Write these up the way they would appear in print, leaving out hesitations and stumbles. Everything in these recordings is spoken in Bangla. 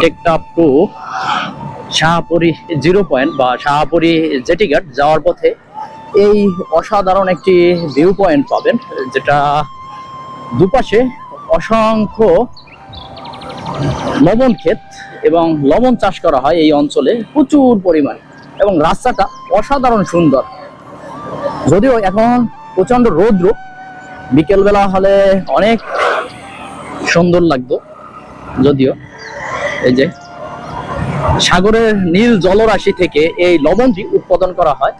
Teknaf two Shahpuri zero point বা শাহপুরী জেটিঘাট যাওয়ার পথে এই অসাধারণ একটি ভিউ পয়েন্ট পাবেন, যেটা দুপাশে অসংখ্য লবণ ক্ষেত এবং লবণ চাষ করা হয় এই অঞ্চলে প্রচুর পরিমাণে, এবং রাস্তাটা অসাধারণ সুন্দর। যদিও এখন প্রচন্ড রৌদ্র, বিকেলবেলা হলে অনেক সুন্দর লাগতো। যদিও এই যে সাগরের নীল জলরাশি থেকে এই লবণটি উৎপাদন করা হয়,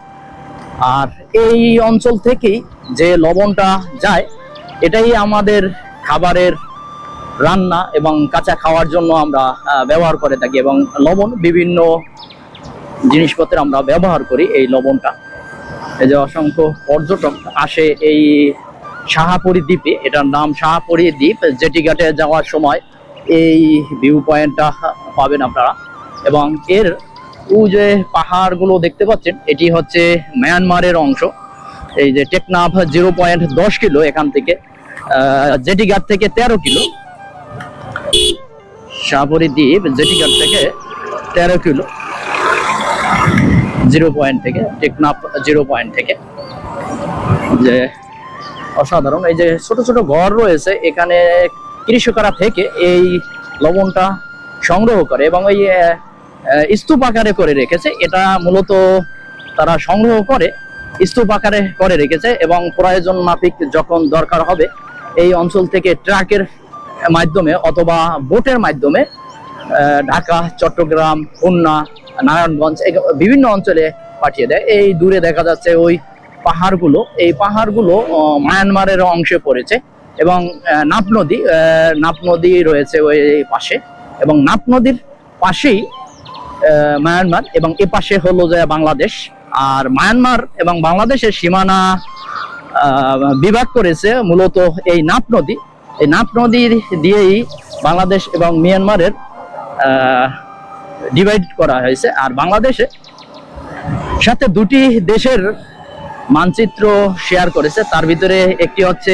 আর এই অঞ্চল থেকেই যে লবণটা যায় এটাই আমাদের খাবারের রান্না এবং কাঁচা খাওয়ার জন্য আমরা ব্যবহার করে থাকি, এবং লবণ বিভিন্ন জিনিসপত্রে আমরা ব্যবহার করি এই লবণটা। এই যে অসংখ্য পর্যটক আসে এই শাহপুরী দ্বীপে, এটার নাম শাহপুরী দ্বীপ। জেটিঘাটে যাওয়ার সময় এই ভিউ পয়েন্টটা পাবেন আপনারা, এবং এর যে পাহাড়গুলো দেখতে পাচ্ছেন এটি হচ্ছে মায়ানমারের অংশ। এই যে টেকনাফ 0.10 কিলো এখান থেকে, জেটিঘাট থেকে 13 কিলো, শাহপুরী দ্বীপ জেটিঘাট থেকে 13 কিলো, 0 পয়েন্ট থেকে, টেকনাফ 0 পয়েন্ট থেকে। যে অসাধারণ, এই যে ছোট ছোট ঘর রয়েছে এখানে, কৃষকরা থেকে এই লবণটা সংগ্রহ করে এবং এই স্তূপ আকারে করে রেখেছে। এটা মূলত তারা সংগ্রহ করে স্তূপ আকারে করে রেখেছে, এবং প্রয়োজন মাফিক যখন দরকার হবে এই অঞ্চল থেকে ট্রাকের মাধ্যমে অথবা বোটের মাধ্যমে ঢাকা, চট্টগ্রাম, খুলনা, নারায়ণগঞ্জ বিভিন্ন অঞ্চলে পাঠিয়ে দেয়। এই দূরে দেখা যাচ্ছে ওই পাহাড়গুলো, এই পাহাড়গুলো মায়ানমারের অংশে পড়েছে, এবং নাপ নদী রয়েছে ওই পাশে, এবং নাপ নদীর পাশেই মায়ানমার, এবং এ পাশে হলো যে বাংলাদেশ। আর মায়ানমার এবং বাংলাদেশের সীমানা বিভাগ করেছে মূলত এই নাপ নদী। এই নাপ নদী দিয়েই বাংলাদেশ এবং মিয়ানমারের ডিভাইড করা হয়েছে। আর বাংলাদেশে সাথে দুটি দেশের মানচিত্র শেয়ার করেছে, তার ভিতরে একটি হচ্ছে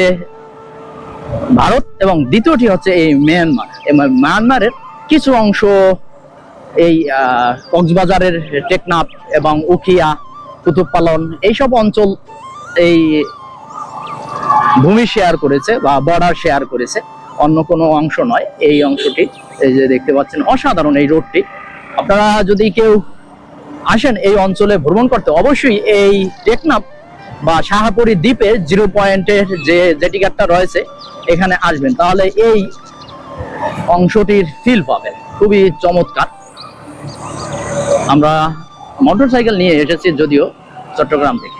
ভারত এবং দ্বিতীয়টি হচ্ছে এই মিয়ানমার। মায়ানমারের কিছু অংশ এই কক্সবাজারের টেকনাফ এবং উখিয়া, কুতুবপালন এইসব অঞ্চল এই ভূমি শেয়ার করেছে বা বর্ডার শেয়ার করেছে, অন্য কোনো অংশ নয়। এই অংশটি এই যে দেখতে পাচ্ছেন অসাধারণ এই রোডটি। আপনারা যদি কেউ আসেন এই অঞ্চলে ভ্রমণ করতে, অবশ্যই এই টেকনাফ বা শাহপুরী দ্বীপে 0 পয়েন্টের যে জেটিঘাটটা রয়েছে এখানে আসবেন, তাহলে এই অংশটির ফিল পাবেন। খুবই চমৎকার। আমরা মোটরসাইকেল নিয়ে এসেছি যদিও চট্টগ্রাম থেকে।